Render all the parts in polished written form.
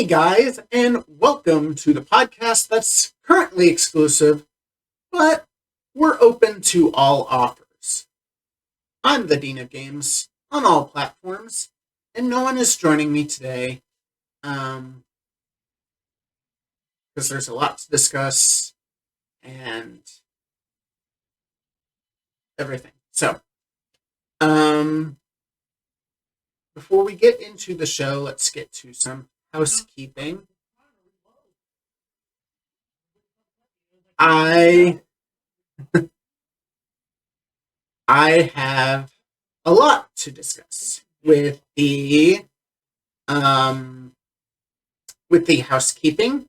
Hey guys, and welcome to the podcast that's currently exclusive, but we're open to all offers. I'm the Dean of Games on all platforms, and no one is joining me today because there's a lot to discuss and everything. So, um, before we get into the show, let's get to some housekeeping. I I have a lot to discuss um with the housekeeping,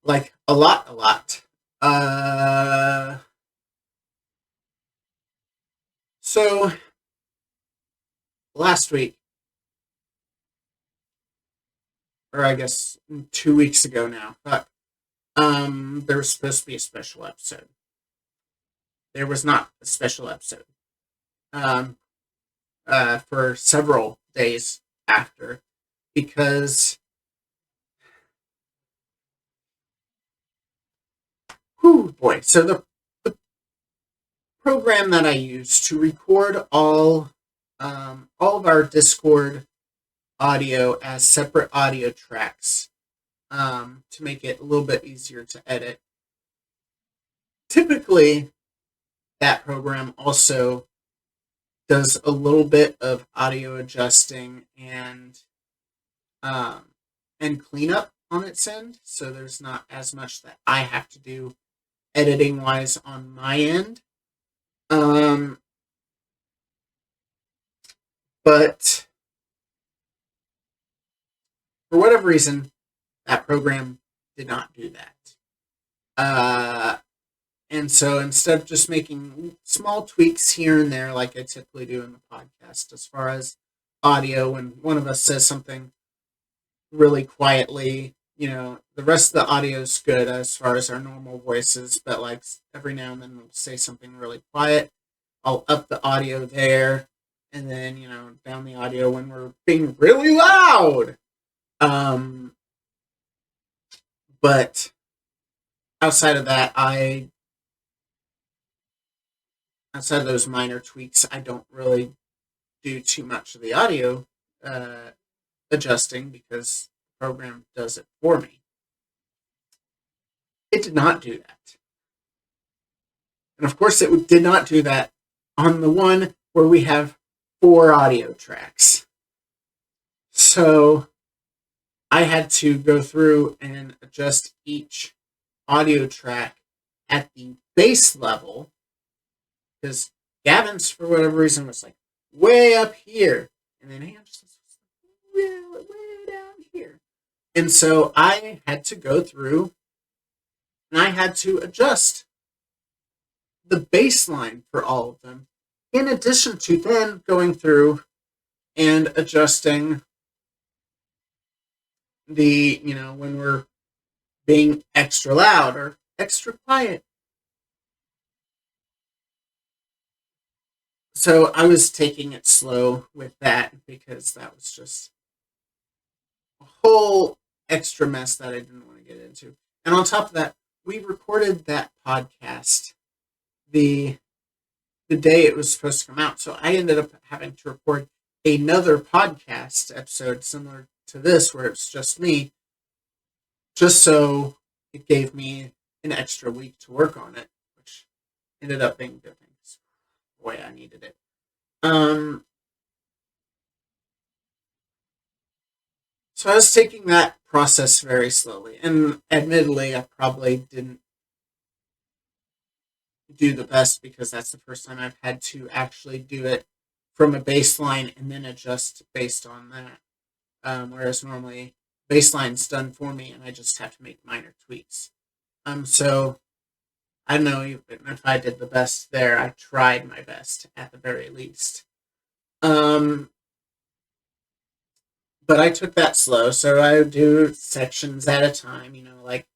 like a lot. Uh, so last week, or I guess 2 weeks ago now, there was supposed to be a special episode. There was not a special episode. Um, for several days after, because, whew, boy. So the program that I use to record all of our Discord audio as separate audio tracks, to make it a little bit easier to edit. Typically, that program also does a little bit of audio adjusting um, and cleanup on its end, so there's not as much that I have to do editing wise on my end. But for whatever reason, that program did not do that. Uh, and so instead of just making small tweaks here and there, like I typically do in the podcast, as far as audio, when one of us says something really quietly, the rest of the audio is good as far as our normal voices, but like every now and then we'll say something really quiet. I'll up the audio there, and then, down the audio when we're being really loud. But outside of that, outside of those minor tweaks, I don't really do too much of the audio uh, adjusting because the program does it for me. It did not do that. And of course, it did not do that on the one where we have 4 audio tracks. So I had to go through and adjust each audio track at the base level, because Gavin's, for whatever reason, was like way up here, and then Ham's was way down here. And so I had to go through and I had to adjust the baseline for all of them, in addition to then going through and adjusting when we're being extra loud or extra quiet. So I was taking it slow with that because that was just a whole extra mess that I didn't want to get into. And on top of that, we recorded that podcast the day it was supposed to come out. So I ended up having to record another podcast episode similar to this, where it's just me, just so it gave me an extra week to work on it, which ended up being good things. Boy, I needed it. So I was taking that process very slowly, and admittedly, I probably didn't do the best because that's the first time I've had to actually do it from a baseline and then adjust based on that. Whereas normally baseline's done for me and I just have to make minor tweaks. So I don't know if I did the best there. I tried my best at the very least. But I took that slow, so I would do sections at a time, like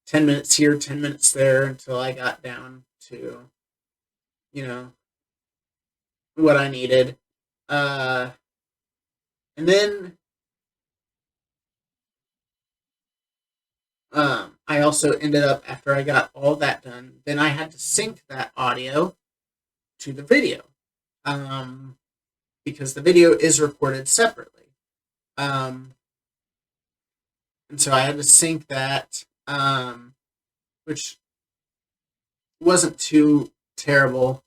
10 minutes here, 10 minutes there, until I got down to, you know, what I needed. And then I also ended up, after I got all that done, then I had to sync that audio to the video, um, because the video is recorded separately. Um, and so I had to sync that, which wasn't too terrible.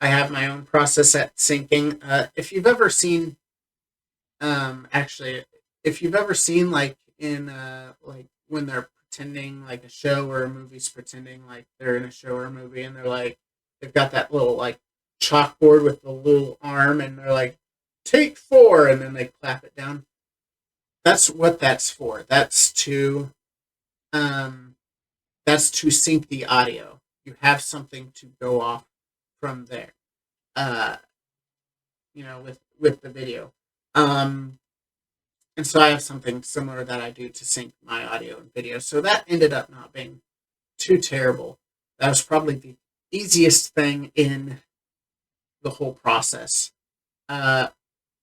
I have my own process at syncing. If you've ever seen, actually, if you've ever seen like in like when they're pretending like a show or a movie's pretending like they're in a show or a movie, and they're like they've got that little like chalkboard with the little arm, and they're like take four, and then they clap it down. That's what that's for. Um, that's to sync the audio. You have something to go off from there. Uh, with the video. Um, and so I have something similar that I do to sync my audio and video. So that ended up not being too terrible. That was probably the easiest thing in the whole process. Uh,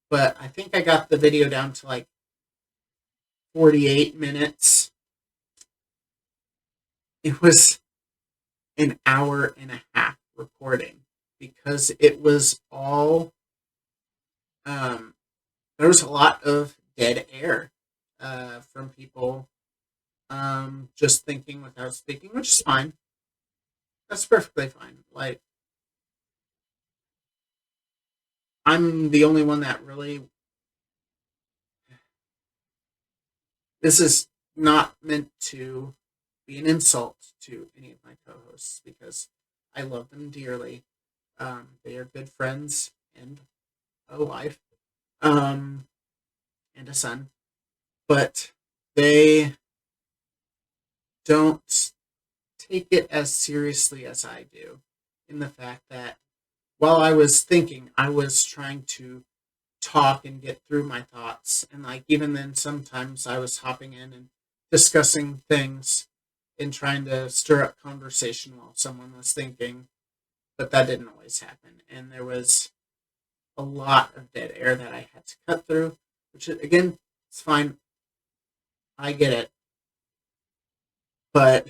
but I think I got the video down to like 48 minutes. It was an hour and a half recording because it was all, um, there was a lot of dead air from people just thinking without speaking, which is fine. That's perfectly fine. Like, I'm the only one that really. This is not meant to be an insult to any of my co hosts because I love them dearly. They are good friends and a wife, um, and a son, but they don't take it as seriously as I do, in the fact that while I was thinking, I was trying to talk and get through my thoughts. And like even then sometimes I was hopping in and discussing things and trying to stir up conversation while someone was thinking, but that didn't always happen. And there was a lot of dead air that I had to cut through, which again, it's fine. I get it. But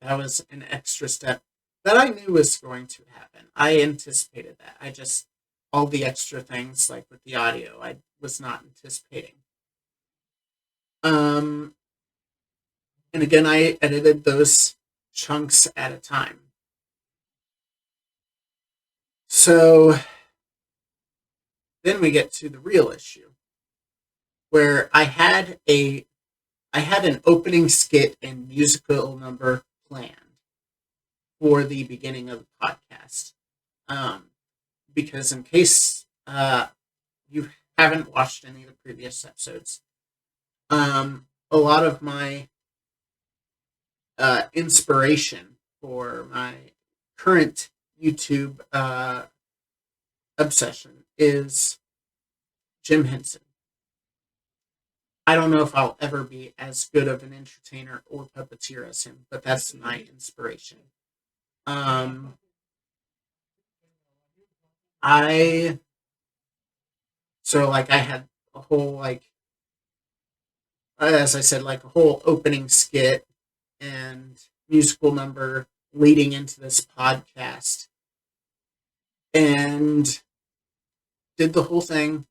that was an extra step that I knew was going to happen. I anticipated that. I just, all the extra things like with the audio, I was not anticipating. Um, and again, I edited those chunks at a time. So then we get to the real issue where I had an opening skit and musical number planned for the beginning of the podcast. Um, because in case you haven't watched any of the previous episodes, a lot of my inspiration for my current YouTube obsession is Jim Henson. I don't know if I'll ever be as good of an entertainer or puppeteer as him, but that's my inspiration. Um, I so like I had a whole like as I said like a whole opening skit and musical number leading into this podcast and did the whole thing.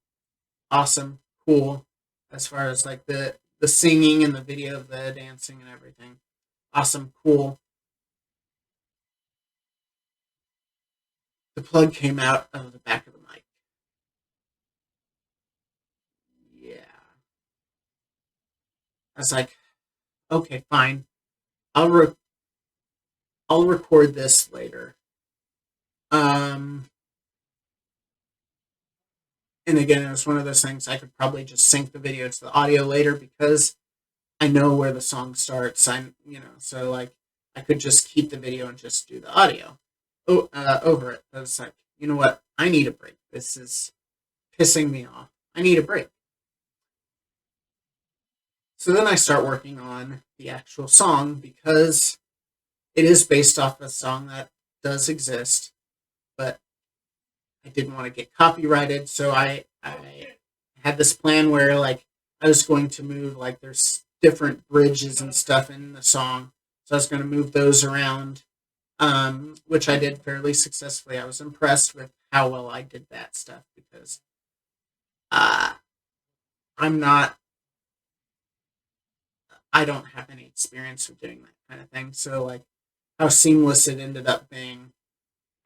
Awesome, cool. As far as like the singing and the video of the dancing and everything. Awesome, cool. The plug came out of the back of the mic. Yeah. I was like, okay, fine. I'll re- I'll record this later. Um, and again, it was one of those things I could probably just sync the video to the audio later because I know where the song starts. So like I could just keep the video and just do the audio over it. I was like, you know what? I need a break. This is pissing me off. I need a break. So then I start working on the actual song because it is based off a song that does exist, but I didn't want to get copyrighted. So I had this plan where like I was going to move like there's different bridges and stuff in the song. So I was going to move those around, which I did fairly successfully. I was impressed with how well I did that stuff because uh, I'm not, I don't have any experience with doing that kind of thing. So, like, how seamless it ended up being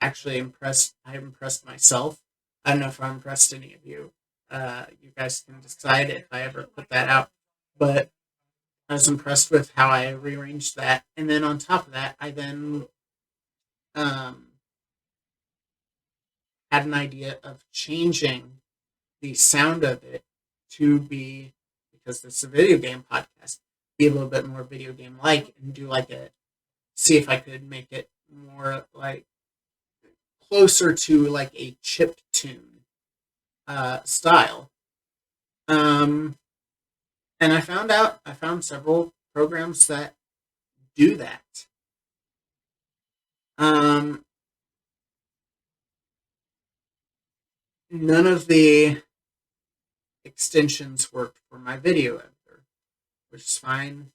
actually impressed. I impressed myself. I don't know if I impressed any of you. You guys can decide if I ever put that out. But I was impressed with how I rearranged that. And then on top of that, I then um, had an idea of changing the sound of it to be, because this is a video game podcast, be a little bit more video game like and do like a, see if I could make it more like closer to like a chip tune style. Um, and I found several programs that do that. Um, None of the extensions worked for my video editor, which is fine.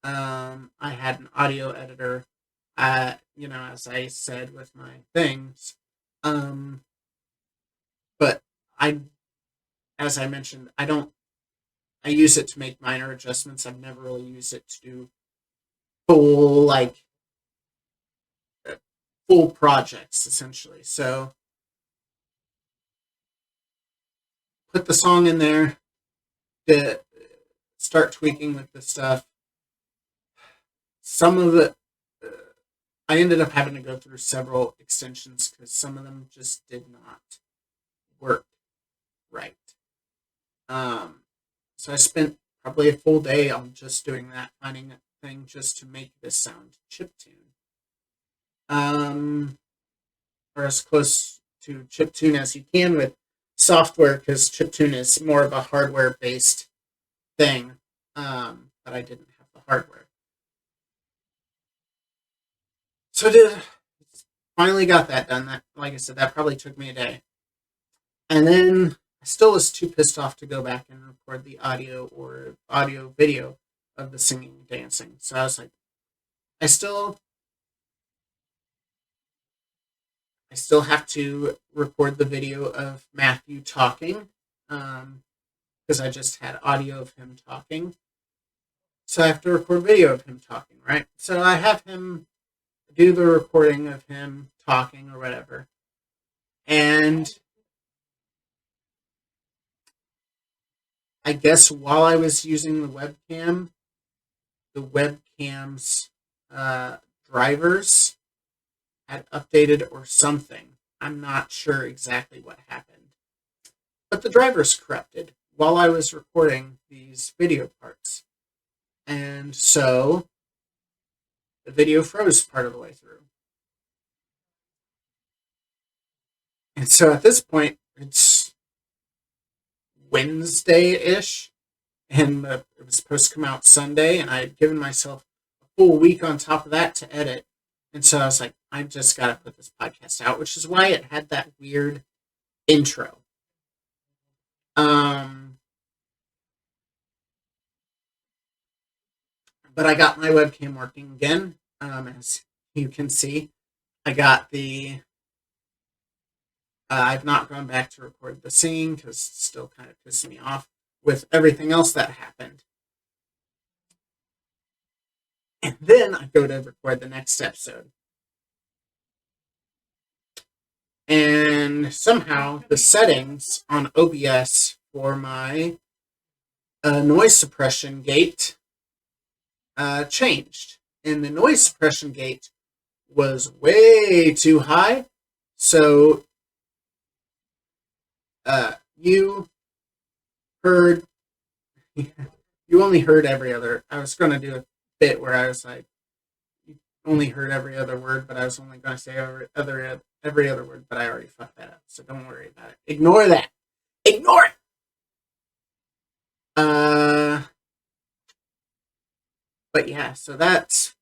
I had an audio editor, as I said with my things. Um, but I, as I mentioned, I use it to make minor adjustments. I've never really used it to do full, like, uh, full projects, essentially. So, put the song in there, to start tweaking with the stuff. Some of it, uh, I ended up having to go through several extensions because some of them just did not work right. Um, so I spent probably a full day on just doing that, finding a thing just to make this sound chiptune. Um, or as close to chiptune as you can with software, because chiptune is more of a hardware based thing. But I didn't have the hardware. So I did finally got that done. That, like I said, that probably took me a day. And then I still was too pissed off to go back and record the audio or audio video of the singing and dancing. So I was like, I still I still have to record the video of Matthew talking, because I just had audio of him talking. So I have to record video of him talking, right? So I have him do the recording of him talking or whatever. And I guess while I was using the webcam's drivers had updated or something. I'm not sure exactly what happened. But the drivers corrupted while I was recording these video parts. And so the video froze part of the way through. And so at this point, it's Wednesday-ish, and it was supposed to come out Sunday, and I had given myself a full week on top of that to edit. And so I was like, I just got to put this podcast out, which is why it had that weird intro. Um, but I got my webcam working again, as you can see. I got the. I've not gone back to record the singing because it's still kind of pissing me off with everything else that happened. And then I go to record the next episode. And somehow the settings on OBS for my noise suppression gate changed. And the noise suppression gate was way too high. So you heard, you only heard every other. I was going to do a bit where I was like, you only heard every other word, but I was only going to say every other word, but I already fucked that up. So don't worry about it. Ignore that. Ignore it. But yeah, so that.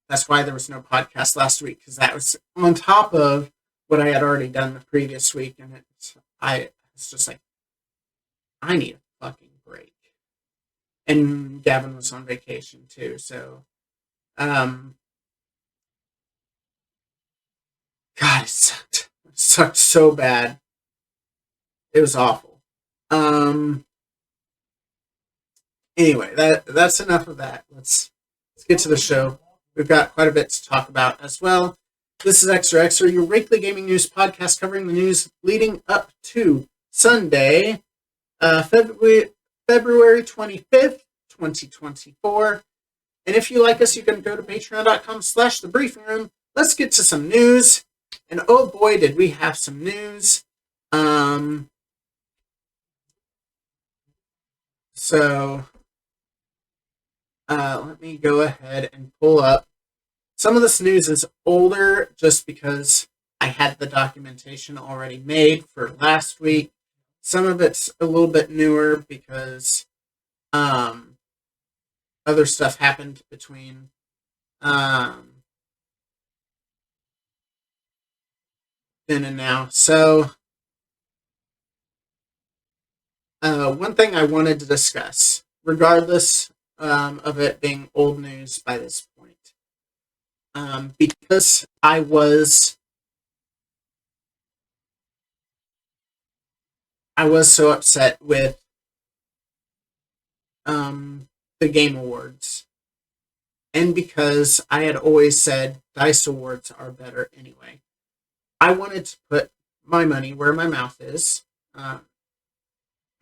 That's why there was no podcast last week, because that was on top of what I had already done the previous week, and I was just like, I need a fucking break. And Gavin was on vacation too, so um, God, it sucked. It sucked so bad. It was awful. Um, anyway, that's enough of that. Let's get to the show. We've got quite a bit to talk about as well. This is Extra, your weekly gaming news podcast covering the news leading up to Sunday, February 25th, 2024. And if you like us, you can go to patreon.com/the briefing room. Let's get to some news. And oh boy, did we have some news. So let me go ahead and pull up. Some of this news is older just because I had the documentation already made for last week. Some of it's a little bit newer because other stuff happened between then and now. So one thing I wanted to discuss, regardless of it being old news by this point, because I was so upset with the Game Awards, and because I had always said Dice Awards are better anyway. I wanted to put my money where my mouth is.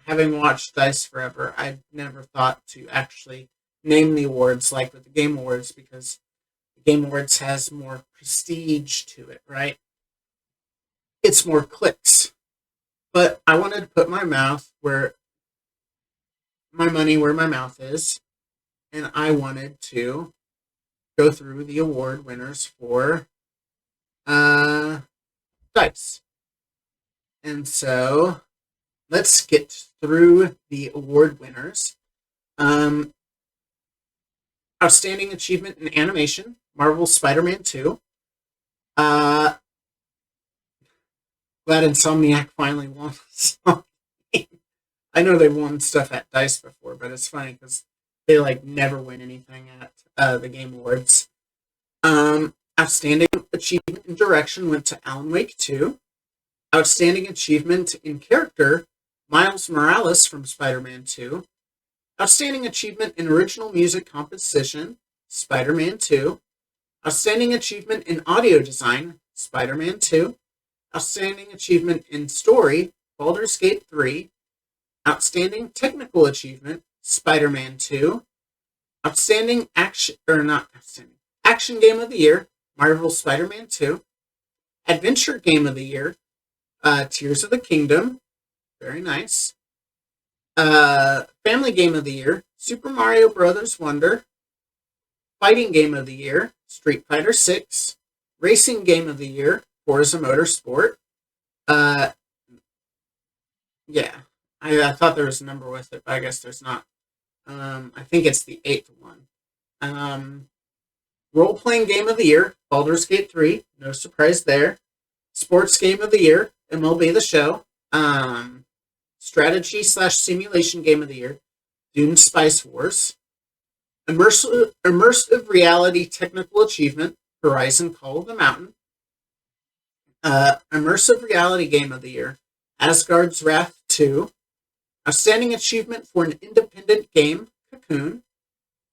Having watched Dice forever, I never thought to actually name the awards like with the Game Awards because the Game Awards has more prestige to it, right? It's more clicks. But I wanted to put my money where my mouth is, and I wanted to go through the award winners for Dice. And so let's get through the award winners. Outstanding Achievement in Animation, Marvel's Spider-Man 2. Glad Insomniac finally won something. I know they've won stuff at DICE before, but it's funny because they like never win anything at the Game Awards. Outstanding Achievement in Direction went to Alan Wake 2. Outstanding Achievement in Character, Miles Morales from Spider-Man 2. Outstanding Achievement in Original Music Composition, Spider-Man 2. Outstanding Achievement in Audio Design, Spider-Man 2. Outstanding Achievement in Story, Baldur's Gate 3. Outstanding Technical Achievement, Spider-Man 2. Outstanding Action Game of the Year, Marvel Spider-Man 2. Adventure Game of the Year, Tears of the Kingdom. Very nice. Family Game of the Year, Super Mario Brothers Wonder. Fighting Game of the Year, Street Fighter 6. Racing Game of the Year, Forza Motorsport. Yeah. I thought there was a number with it, but I guess there's not. I think it's the 8th one. Role-playing Game of the Year, Baldur's Gate 3. No surprise there. Sports Game of the Year, MLB The Show. Strategy/simulation Game of the Year, Dune Spice Wars. Immersive Reality Technical Achievement, Horizon Call of the Mountain. Immersive Reality Game of the Year, Asgard's Wrath 2. Outstanding Achievement for an Independent Game, Cocoon.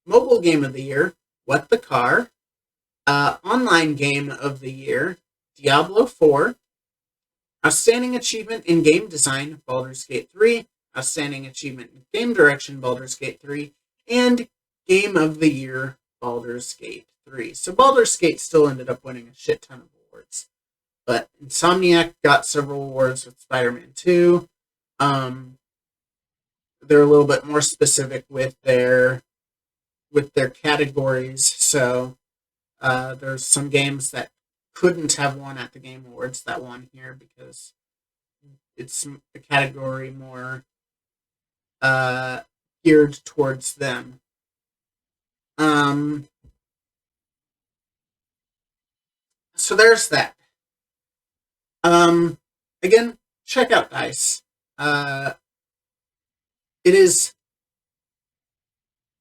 Mobile Game of the Year, What the Car. Online Game of the Year, Diablo 4. Outstanding Achievement in Game Design, Baldur's Gate 3. Outstanding Achievement in Game Direction, Baldur's Gate 3. And Game of the Year, Baldur's Gate 3. So Baldur's Gate still ended up winning a shit ton of awards. But Insomniac got several awards with Spider-Man 2. They're a little bit more specific with their categories. So there's some games that couldn't have won at the Game Awards that won here because it's a category more geared towards them. So there's that. Again, check out DICE. It is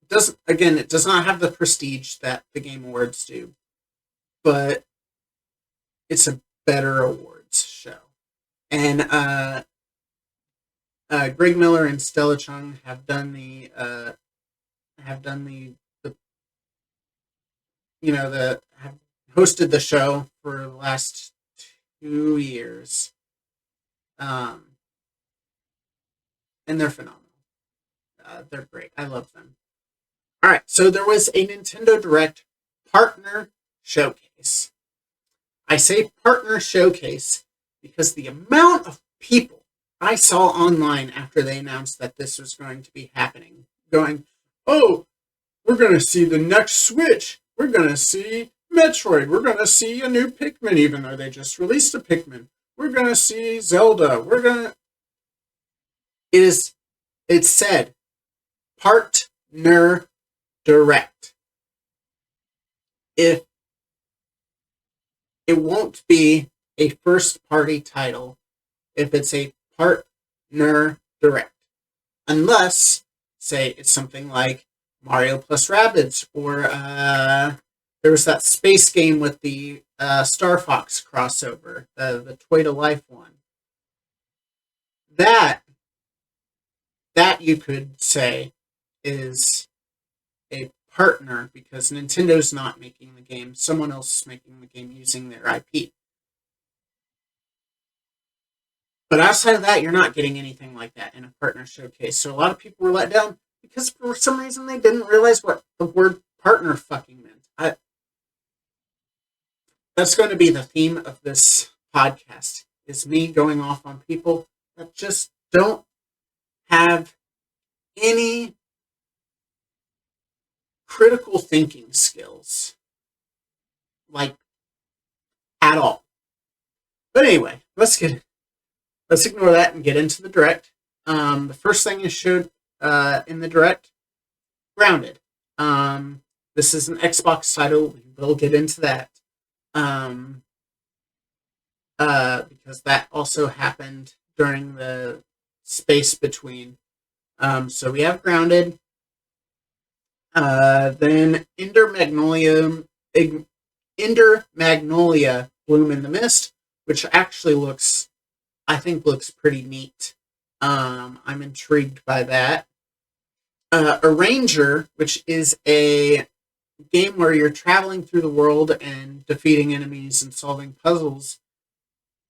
it does not have the prestige that the Game Awards do, but it's a better awards show. And Greg Miller and Stella Chung have done the have hosted the show for the last 2 years, and they're phenomenal. They're great. I love them. All right, so there was a Nintendo Direct partner showcase. I say partner showcase because the amount of people I saw online after they announced that this was going to be happening, going, oh, we're going to see the next Switch. We're going to see Metroid. We're going to see a new Pikmin, even though they just released a Pikmin. We're going to see Zelda. It's said partner direct. If it won't be a first-party title if it's a partner direct. Unless, say, it's something like Mario plus Rabbids, or there was that space game with the Star Fox crossover, the Toy to Life one. That you could say is a partner because Nintendo's not making the game. Someone else is making the game using their IP. But outside of that, you're not getting anything like that in a partner showcase. So a lot of people were let down because for some reason they didn't realize what the word partner fucking meant. That's going to be the theme of this podcast, is me going off on people that just don't have any critical thinking skills, like, at all. But anyway, let's ignore that and get into the Direct. The first thing is showed in the Direct, Grounded. This is an Xbox title. We'll get into that. Because that also happened during the space between. So we have Grounded. Then Ender Magnolia Bloom in the Mist, which actually looks pretty neat. I'm intrigued by that. Arranger, which is a game where you're traveling through the world and defeating enemies and solving puzzles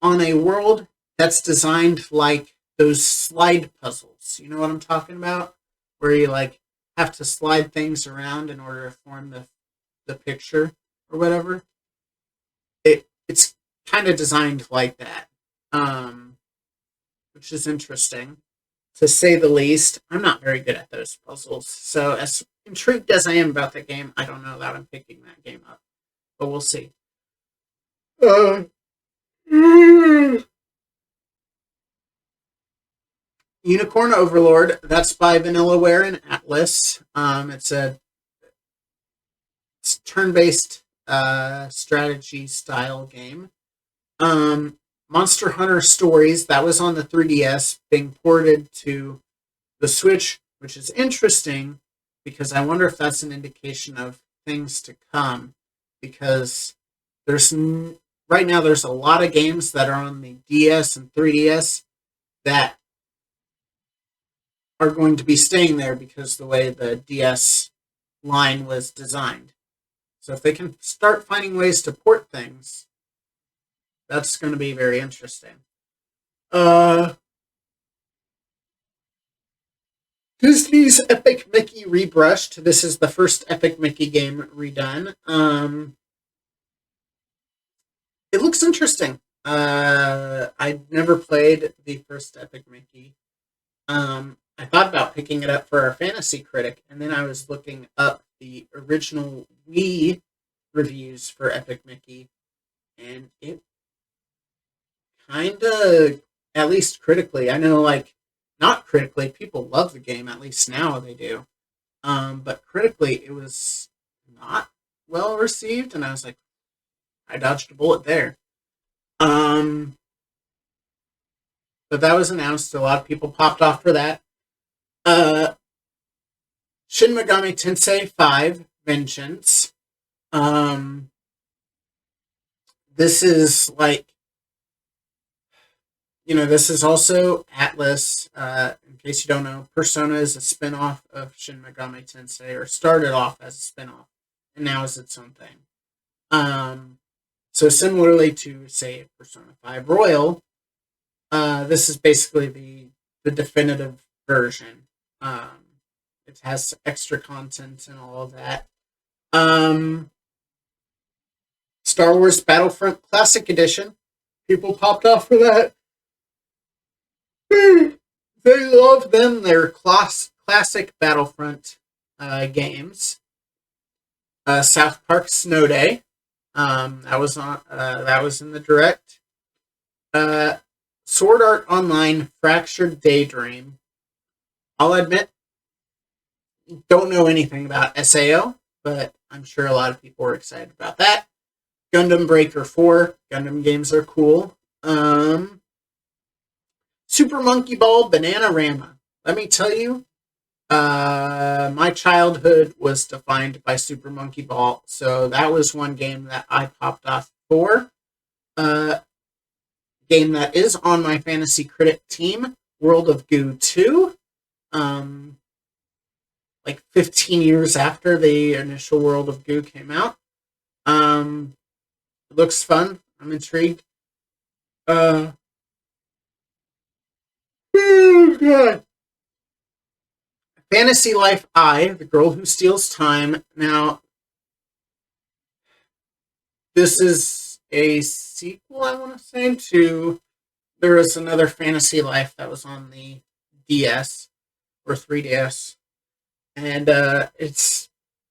on a world that's designed like those slide puzzles. You know what I'm talking about? Where you have to slide things around in order to form the picture or whatever. It's kind of designed like that, which is interesting, to say the least. I'm not very good at those puzzles, so as intrigued as I am about the game, I don't know that I'm picking that game up, but we'll see. Unicorn Overlord, that's by Vanillaware and Atlas. It's turn-based strategy style game. Monster Hunter Stories, that was on the 3DS, being ported to the Switch, which is interesting because I wonder if that's an indication of things to come, because right now there's a lot of games that are on the DS and 3DS that are going to be staying there because the way the DS line was designed. So if they can start finding ways to port things, that's going to be very interesting. Disney's Epic Mickey rebrushed. This is the first Epic Mickey game redone. It looks interesting. I never played the first Epic Mickey. I thought about picking it up for our Fantasy Critic, and then I was looking up the original Wii reviews for Epic Mickey, and it kind of, at least critically, I know, not critically, people love the game, at least now they do, but critically, it was not well received, and I was like, I dodged a bullet there. But but that was announced. A lot of people popped off for that. Shin Megami Tensei 5 Vengeance. This is like, this is also Atlas. In case you don't know, Persona is a spin-off of Shin Megami Tensei, or started off as a spin-off, and now is its own thing. So similarly to, say, Persona 5 Royal, this is basically the definitive version. It has extra content and all of that. Star Wars Battlefront Classic Edition. People popped off for that. They love them. They're classic Battlefront games. South Park Snow Day. That was in the direct. Sword Art Online Fractured Daydream. I'll admit, don't know anything about SAO, but I'm sure a lot of people are excited about that. Gundam Breaker 4. Gundam games are cool. Super Monkey Ball Bananarama. Let me tell you, my childhood was defined by Super Monkey Ball, so that was one game that I popped off for. Game that is on my Fantasy Critic team, World of Goo 2. Like 15 years after the initial World of Goo came out. It looks fun. I'm intrigued. Oh god. Fantasy Life I, The Girl Who Steals Time. Now, this is a sequel, I want to say, to... There was another Fantasy Life that was on the DS, or 3DS. And it's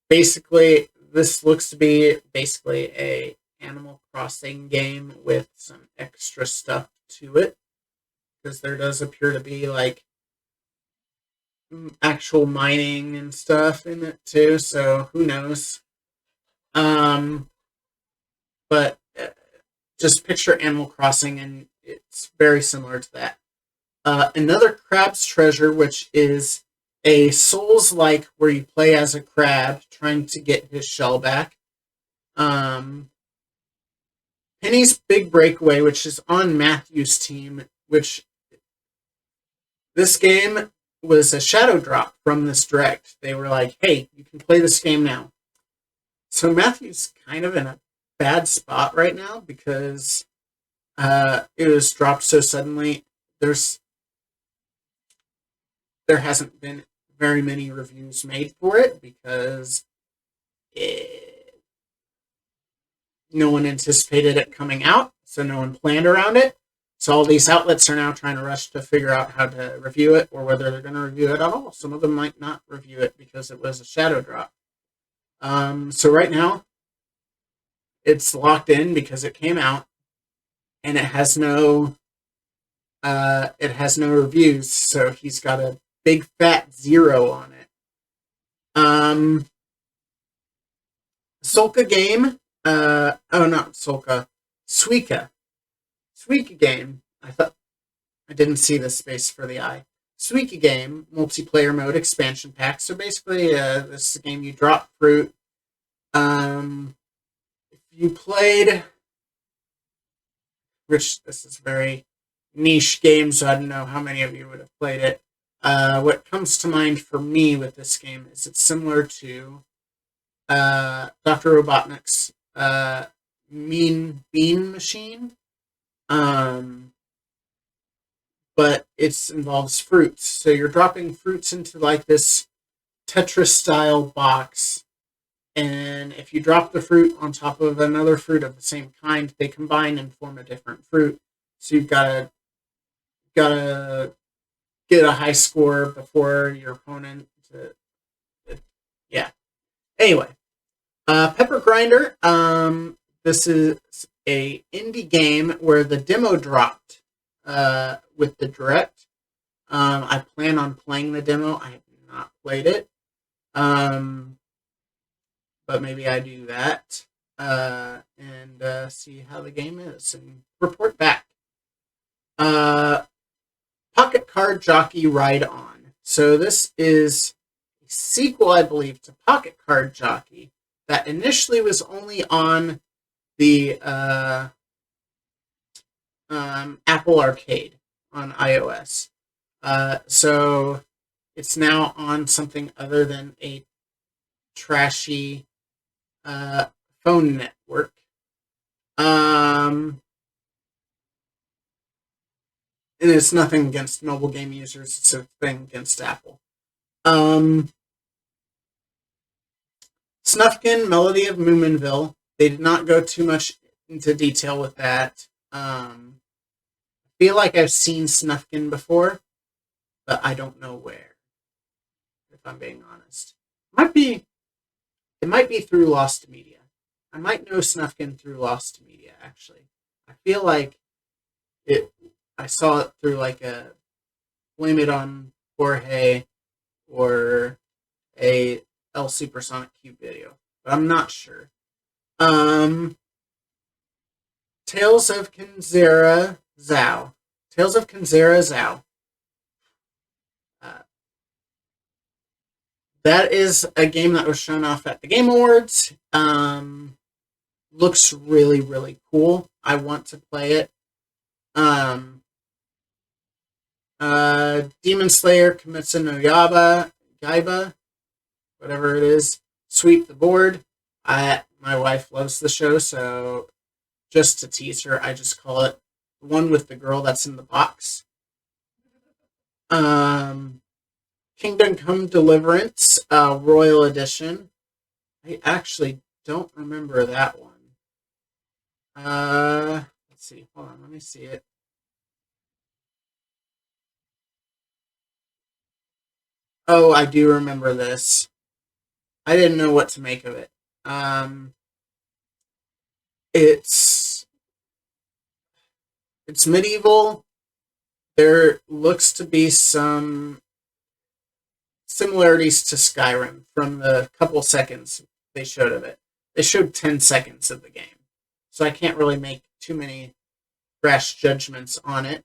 basically... This looks to be basically a Animal Crossing game with some extra stuff to it. Because there does appear to be, like, actual mining and stuff in it too, so who knows. But just picture Animal Crossing, and it's very similar to that. Another Crab's Treasure, which is a Souls-like where you play as a crab trying to get his shell back. Penny's Big Breakaway, which is on Matthew's team, which this game was a shadow drop from this direct. They were like, hey, you can play this game now. So Matthew's kind of in a bad spot right now because it was dropped so suddenly. There hasn't been very many reviews made for it because no one anticipated it coming out, so no one planned around it. So all these outlets are now trying to rush to figure out how to review it or whether they're going to review it at all. Some of them might not review it because it was a shadow drop. So right now, it's locked in because it came out, and it has no reviews. So he's got a big fat 0 on it. Solka game. Not Solka. Suika game. I didn't see the space for the I. Suika game, multiplayer mode expansion pack. So basically, this is a game you drop fruit. If you played, which this is a very niche game, so I don't know how many of you would have played it. What comes to mind for me with this game is it's similar to Dr. Robotnik's Mean Bean Machine. But it involves fruits. So you're dropping fruits into like this Tetris-style box, and if you drop the fruit on top of another fruit of the same kind, they combine and form a different fruit. So you've gotta get a high score before your opponent. Yeah. Anyway, Pepper Grinder. This is a indie game where the demo dropped with the direct. I plan on playing the demo. I have not played it. But maybe I do that and see how the game is and report back. Pocket Card Jockey Ride On. So this is a sequel, I believe, to Pocket Card Jockey that initially was only on the Apple Arcade on iOS. So it's now on something other than a trashy phone network. And it's nothing against mobile game users, it's a thing against Apple. Snufkin, Melody of Moominville. They did not go too much into detail with that. I feel like I've seen Snufkin before, but I don't know where, if I'm being honest. It might be through Lost Media. I might know Snufkin through Lost Media, actually. I feel like I saw it through like a Blame It on Jorge or a El Supersonic Cube video, but I'm not sure. Tales of Kanzera Zhao. Tales of Kanzera Zhao. That is a game that was shown off at the Game Awards. Looks really, really cool. I want to play it. Demon Slayer, Kimetsu no Yaiba, whatever it is, Sweep the Board. My wife loves the show, so just to tease her, I just call it the one with the girl that's in the box. Kingdom Come Deliverance, Royal Edition. I actually don't remember that one. Let's see. Hold on, let me see it. Oh, I do remember this. I didn't know what to make of it. It's medieval. There looks to be some similarities to Skyrim from the couple seconds they showed of it. They showed 10 seconds of the game, so I can't really make too many rash judgments on it.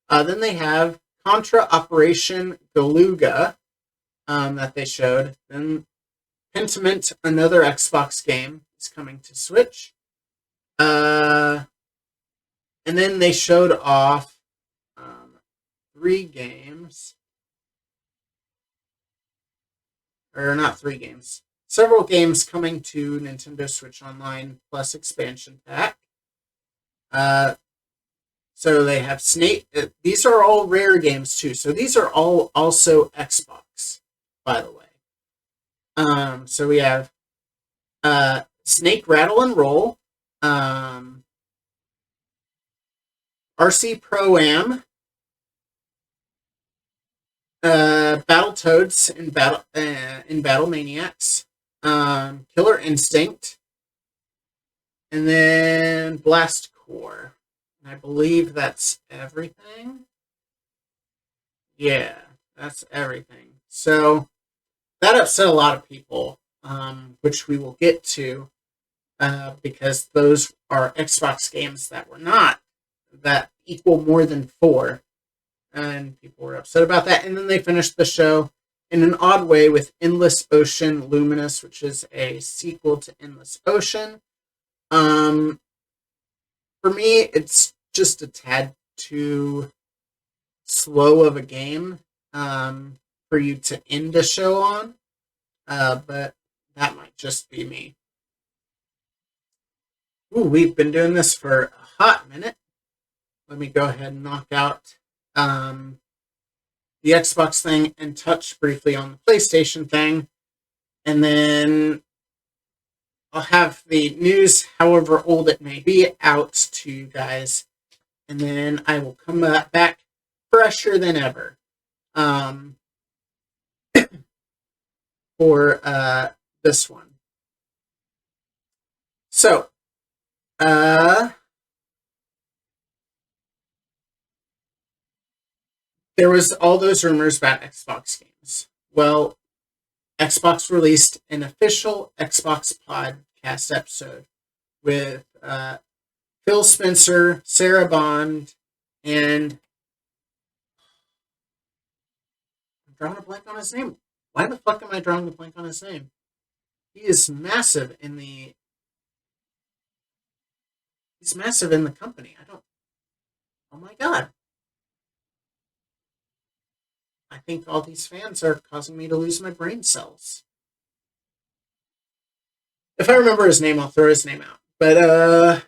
Then they have Contra Operation Galuga that they showed. Then Pentiment, another Xbox game, is coming to Switch. And then they showed off 3 games. Or not 3 games. Several games coming to Nintendo Switch Online plus expansion pack. So they have Snake. These are all rare games too. So these are all also Xbox, by the way. So we have Snake Rattle and Roll, RC Pro-Am, Battletoads in Battle Maniacs, Killer Instinct, and then Blast Core. And I believe that's everything. Yeah, that's everything. So that upset a lot of people, which we will get to, because those are Xbox games that equal more than 4. And people were upset about that. And then they finished the show in an odd way with Endless Ocean Luminous, which is a sequel to Endless Ocean. For me, it's just a tad too slow of a game for you to end a show on. But that might just be me. Ooh, we've been doing this for a hot minute. Let me go ahead and knock out the Xbox thing and touch briefly on the PlayStation thing. And then I'll have the news, however old it may be, out to you guys. And then I will come back fresher than ever for this one. So, there was all those rumors about Xbox games. Well, Xbox released an official Xbox podcast episode with Phil Spencer, Sarah Bond, and drawing a blank on his name. Why the fuck am I drawing a blank on his name? He is massive in the. He's massive in the company. I don't. Oh my god. I think all these fans are causing me to lose my brain cells. If I remember his name, I'll throw his name out. But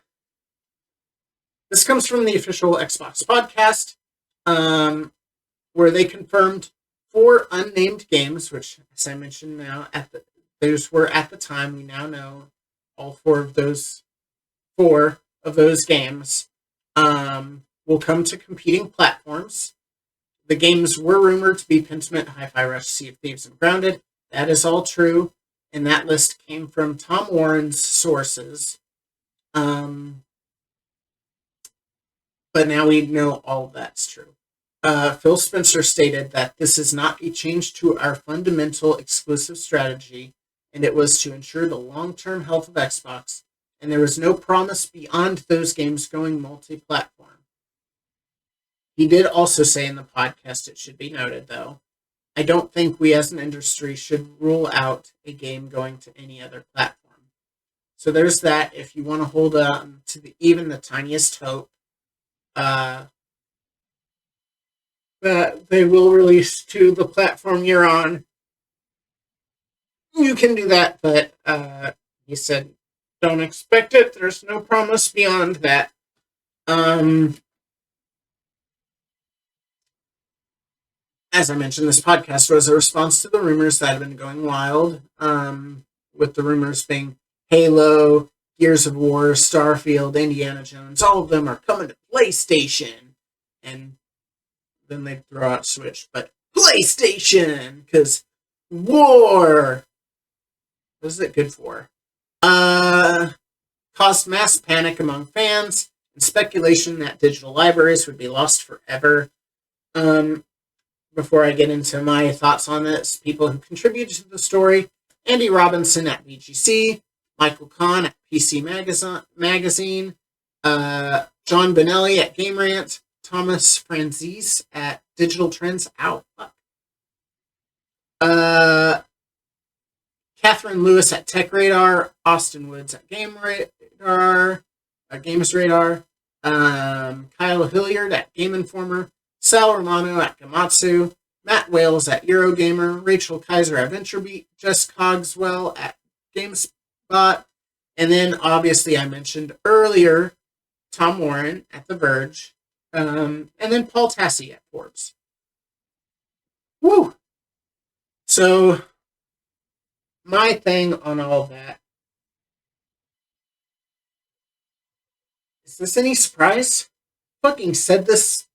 this comes from the official Xbox podcast, where they confirmed 4 unnamed games, which, as I mentioned now, those were at the time. We now know all 4 of those games will come to competing platforms. The games were rumored to be Pentiment, Hi-Fi Rush, Sea of Thieves, and Grounded. That is all true, and that list came from Tom Warren's sources. But now we know all of that's true. Phil Spencer stated that this is not a change to our fundamental exclusive strategy, and it was to ensure the long-term health of Xbox, and there was no promise beyond those games going multi-platform. He did also say in the podcast, it should be noted, though, I don't think we as an industry should rule out a game going to any other platform. So there's that. If you want to hold on to even the tiniest hope that they will release to the platform you're on, you can do that. But he said, don't expect it. There's no promise beyond that. As I mentioned, this podcast was a response to the rumors that have been going wild, with the rumors being Halo, Gears of War, Starfield, Indiana Jones, all of them are coming to PlayStation. And then they throw out Switch, but PlayStation, because war. What is it good for? Caused mass panic among fans and speculation that digital libraries would be lost forever. Before I get into my thoughts on this, people who contributed to the story: Andy Robinson at VGC, Michael Kahn at PC Magazine, John Benelli at Game Rant, Thomas Franzese at Digital Trends. Ow, fuck. Catherine Lewis at Tech Radar, Austin Woods at Games Radar, Kyle Hilliard at Game Informer, Sal Romano at Gamatsu, Matt Wales at Eurogamer, Rachel Kaiser at VentureBeat, Jess Cogswell at GameSpot, and then obviously I mentioned earlier Tom Warren at The Verge, and then Paul Tassi at Forbes. Woo! So, my thing on all that, is this any surprise? Fucking said this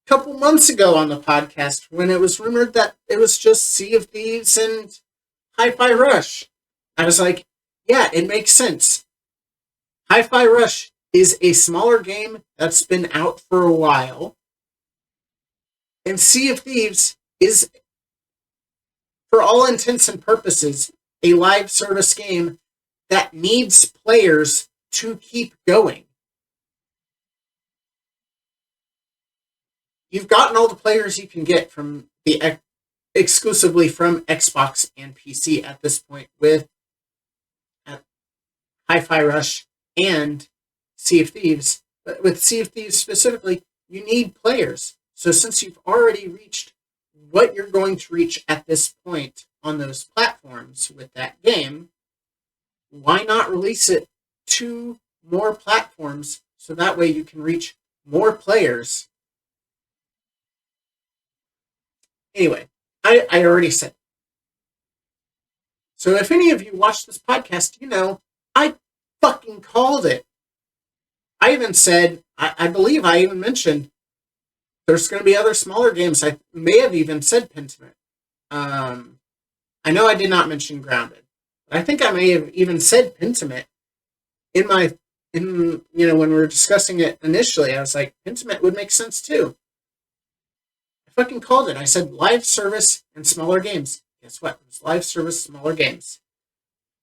a couple months ago on the podcast when it was rumored that it was just Sea of Thieves and Hi-Fi Rush. I was like, yeah, it makes sense. Hi-Fi Rush is a smaller game that's been out for a while, and Sea of Thieves is, for all intents and purposes, a live service game that needs players to keep going. You've gotten all the players you can get from exclusively from Xbox and PC at this point with Hi-Fi Rush and Sea of Thieves. But with Sea of Thieves specifically, you need players. So since you've already reached what you're going to reach at this point on those platforms with that game, why not release it to more platforms so that way you can reach more players? Anyway, I already said. So if any of you watch this podcast, you know, I fucking called it. I even said, I believe I even mentioned there's going to be other smaller games. I may have even said Pentiment. I know I did not mention Grounded. But I think I may have even said Pentiment when we were discussing it initially. I was like, Pentiment would make sense too. I fucking called it. I said live service and smaller games. Guess what? It was live service, smaller games.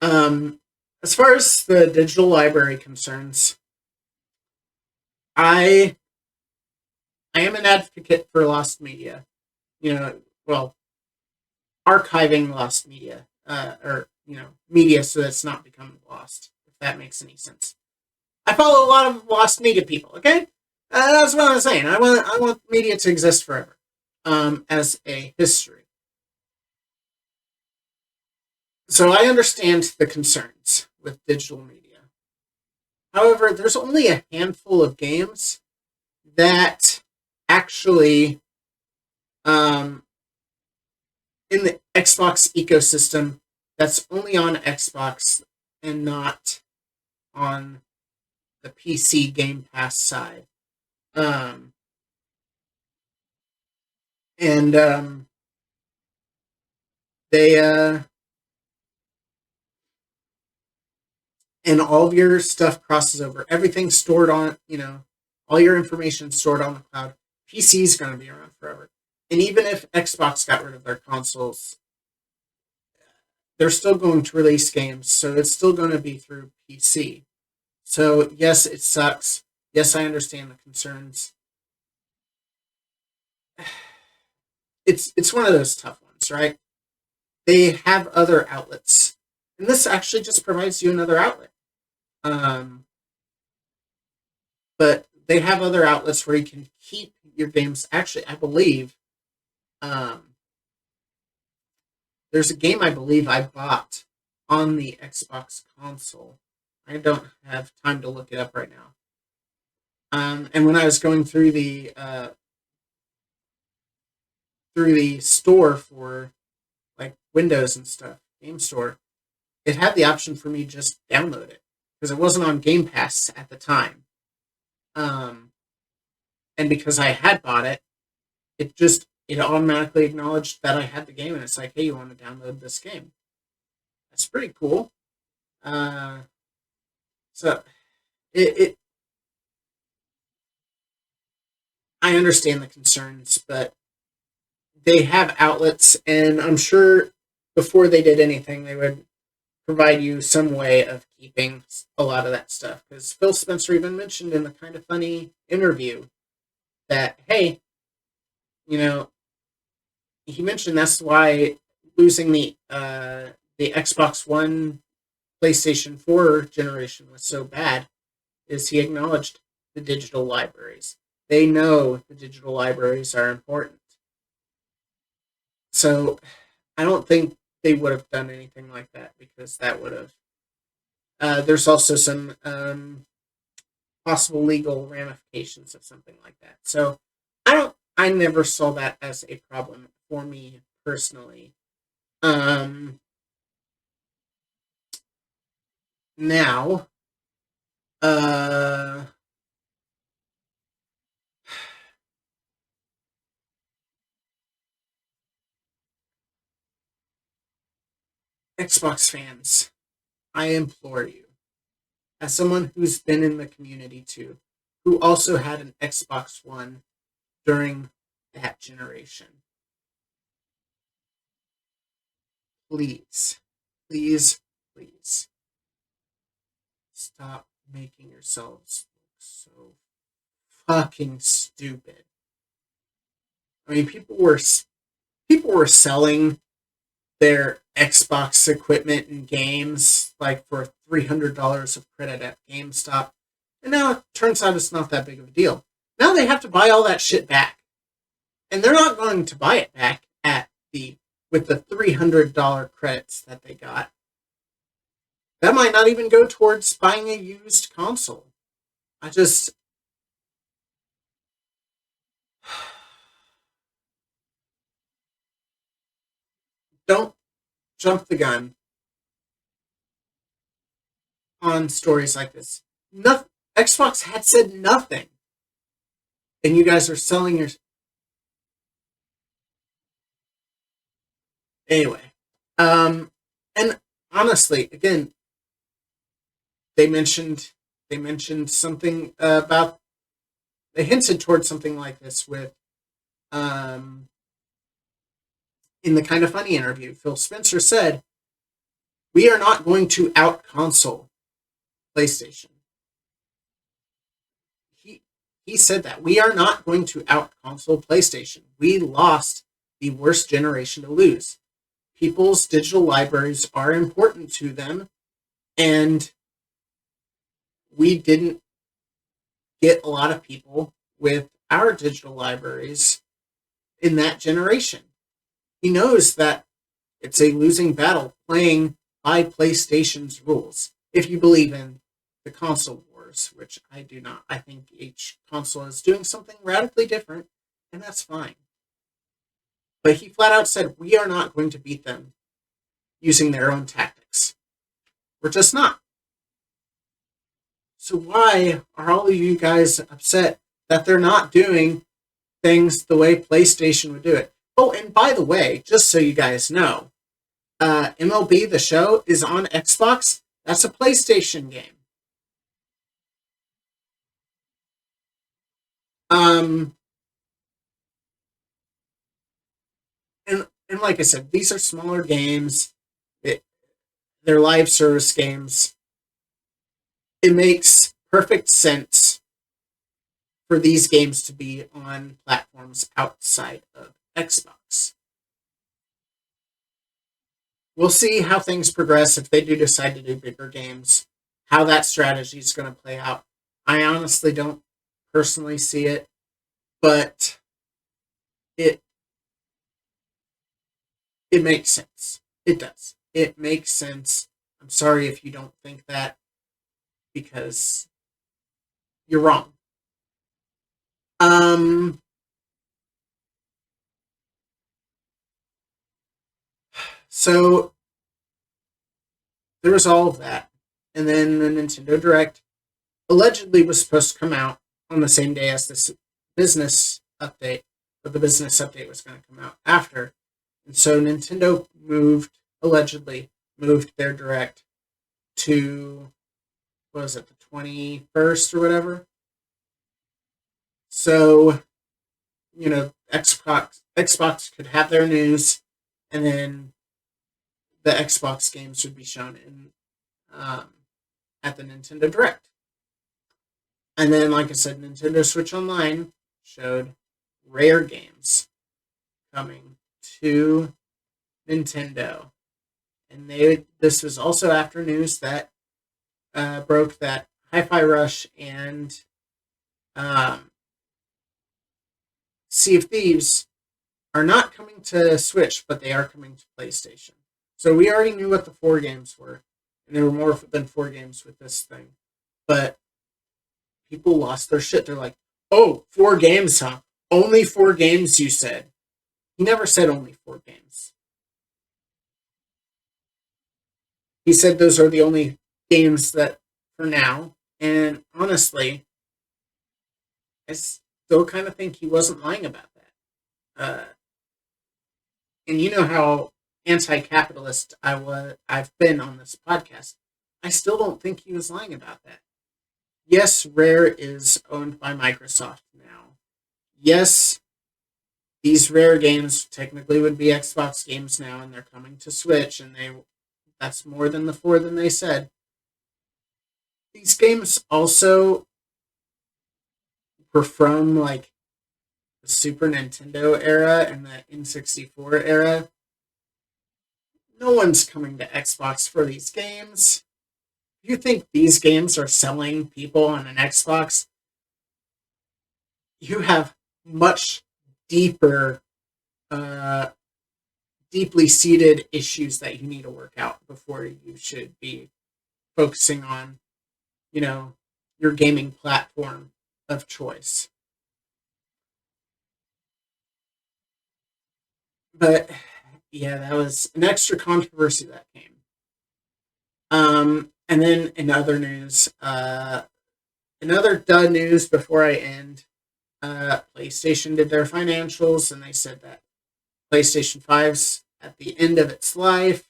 As far as the digital library concerns, I am an advocate for lost media. archiving lost media, or media, so that it's not becoming lost. If that makes any sense. I follow a lot of lost media people. Okay, that's what I'm saying. I want media to exist forever, as a history. So I understand the concerns with digital media. However, there's only a handful of games that actually, um, in the Xbox ecosystem, that's only on Xbox and not on the PC Game Pass side. Um, and they and all of your stuff crosses over. Everything's stored on, all your information stored on the cloud. PC is going to be around forever. And even if Xbox got rid of their consoles, they're still going to release games, so it's still going to be through PC. So yes, it sucks. Yes, I understand the concerns. It's one of those tough ones, right? They have other outlets, and this actually just provides you another outlet. Um, but they have other outlets where you can keep your games. Actually, I believe, um, there's a game I believe I bought on the Xbox console. I don't have time to look it up right now. And when I was going through the store for like Windows and stuff, Game Store, it had the option for me to just download it because it wasn't on Game Pass at the time. Um, and because I had bought it, it automatically acknowledged that I had the game, and it's like, hey, you want to download this game? That's pretty cool. Uh, so it I understand the concerns, but they have outlets, and I'm sure before they did anything, they would provide you some way of keeping a lot of that stuff. Because Phil Spencer even mentioned in the Kind of Funny interview that, hey, you know, he mentioned that's why losing the Xbox One, PlayStation 4 generation was so bad, is he acknowledged the digital libraries. They know the digital libraries are important. So I don't think they would have done anything like that because that would have. There's also some possible legal ramifications of something like that. So I don't. I never saw that as a problem for me personally. Um, now, uh, Xbox fans, I implore you, as someone who's been in the community too, who also had an Xbox One during that generation, please, please, please stop making yourselves look so fucking stupid. I mean, people were selling their Xbox equipment and games like for $300 of credit at GameStop, and now it turns out it's not that big of a deal. Now they have to buy all that shit back, and they're not going to buy it back at the with the $300 credits that they got. That might not even go towards buying a used console. I just don't jump the gun on stories like this. Nothing. Xbox had said nothing, and you guys are selling your. Anyway, um, and honestly, again, they mentioned they mentioned something about they hinted towards something like this with um in the Kind of Funny interview. Phil Spencer said, "We are not going to out console PlayStation." He he said that we are not going to out console PlayStation. We lost the worst generation to lose. people's digital libraries are important to them, and we didn't get a lot of people with our digital libraries in that generation. He knows that it's a losing battle playing by PlayStation's rules. If you believe in the console wars, which I do not. I think each console is doing something radically different, and that's fine. But he flat out said, we are not going to beat them using their own tactics. We're just not. So why are all of you guys upset that they're not doing things the way PlayStation would do it? Oh, and by the way, just so you guys know, MLB The Show is on Xbox. That's a PlayStation game. And like I said, these are smaller games. They're live service games. It makes perfect sense for these games to be on platforms outside of Xbox. We'll see how things progress if they do decide to do bigger games, how that strategy is going to play out. I honestly don't personally see it, but it makes sense. It does. It makes sense. I'm sorry if you don't think that, because you're wrong. So there was all of that. And then the Nintendo Direct allegedly was supposed to come out on the same day as this business update, but the business update was going to come out after. And so Nintendo allegedly moved their Direct to, what was it, the 21st or whatever? So, Xbox could have their news, and then the Xbox games would be shown in at the Nintendo Direct. And then, like I said, Nintendo Switch Online showed rare games coming to Nintendo. And this was also after news that broke that Hi-Fi Rush and Sea of Thieves are not coming to Switch, but they are coming to PlayStation. So we already knew what the 4 games were, and there were more than 4 games with this thing. But people lost their shit. They're like, oh, 4 games, huh? Only 4 games, you said. He never said only 4 games. He said those are the only games that, for now, and honestly, I still kind of think he wasn't lying about that. And you know how anti-capitalist I've been on this podcast. I still don't think he was lying about that. Yes, Rare is owned by Microsoft now. Yes, these Rare games technically would be Xbox games now, and they're coming to Switch, and that's more than the 4 than they said. These games also were from like the Super Nintendo era and the N64 era. No one's coming to Xbox for these games. If you think these games are selling people on an Xbox, you have much deeper, deeply seated issues that you need to work out before you should be focusing on, your gaming platform of choice. But yeah, that was an extra controversy that came. And then in other news, another dud news before I end. PlayStation did their financials, and they said that PlayStation 5's at the end of its life,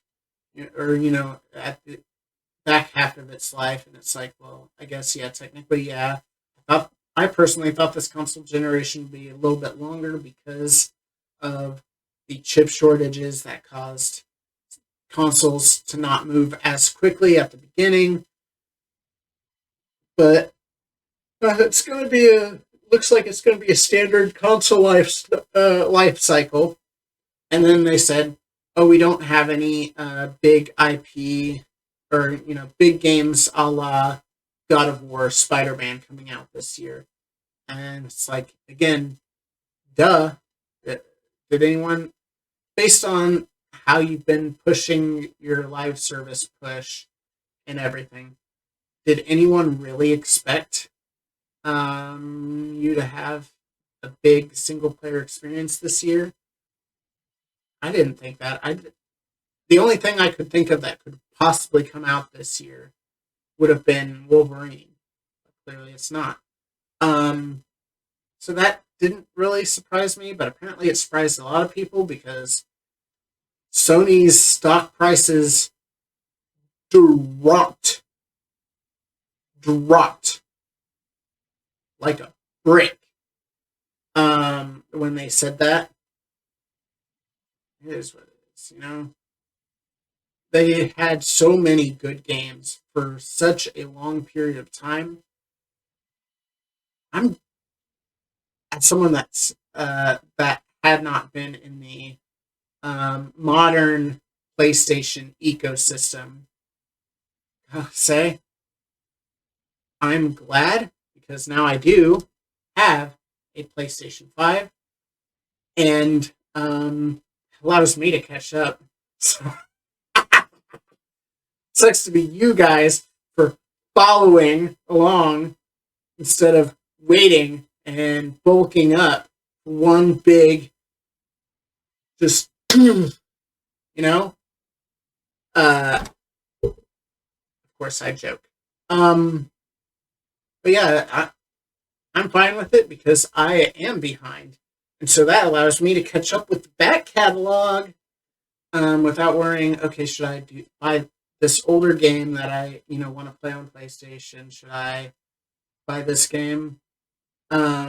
or at the back half of its life, and it's like, well, I guess technically, yeah. I personally thought this console generation would be a little bit longer because of the chip shortages that caused consoles to not move as quickly at the beginning. But it's going to be looks like it's going to be a standard console life cycle. And then they said, oh, we don't have any big IP or big games a la God of War, Spider-Man coming out this year, and it's like, again, duh. Did anyone, based on how you've been pushing your live service push and everything, did anyone really expect you to have a big single player experience this year? I didn't think that. The only thing I could think of that could possibly come out this year would have been Wolverine. But clearly, it's not. So that didn't really surprise me, but apparently it surprised a lot of people because Sony's stock prices dropped like a brick when they said that. It is what it is, They had so many good games for such a long period of time. I'm, as someone that had not been in the modern PlayStation ecosystem, I'll say I'm glad, because now I do have a PlayStation 5, and allows me to catch up. So sucks to be you guys for following along instead of waiting and bulking up one big, just, of course I joke. But yeah, I'm fine with it because I am behind. And so that allows me to catch up with the back catalog without worrying, okay, should I buy this older game that I, want to play on PlayStation? Should I buy this game? But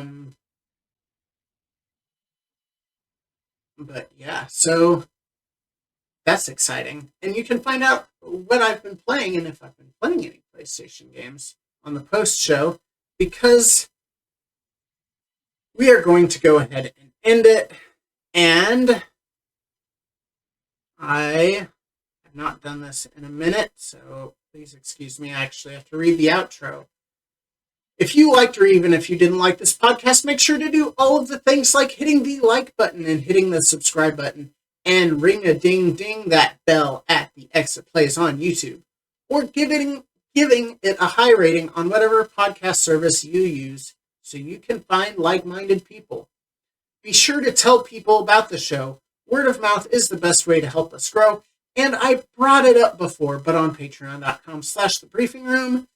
yeah, so that's exciting. And you can find out what I've been playing and if I've been playing any PlayStation games on the post show, because we are going to go ahead and end it. And I have not done this in a minute, so please excuse me. I actually have to read the outro. If you liked, or even if you didn't like this podcast, make sure to do all of the things like hitting the like button and hitting the subscribe button and ring a ding ding that bell at the XofPlays on YouTube, or giving it a high rating on whatever podcast service you use so you can find like-minded people. Be sure to tell people about the show. Word of mouth is the best way to help us grow. And I brought it up before, but on patreon.com/thebriefingroom,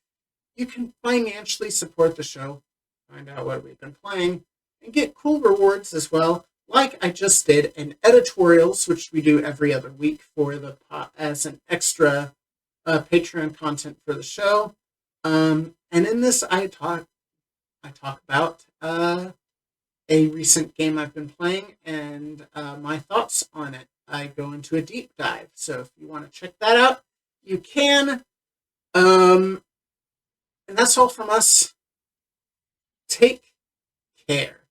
you can financially support the show, find out what we've been playing, and get cool rewards as well, like I just did, and editorials, which we do every other week for the as an extra Patreon content for the show. And in this, I talk about a recent game I've been playing and my thoughts on it. I go into a deep dive, so if you want to check that out, you can. And that's all from us. Take care.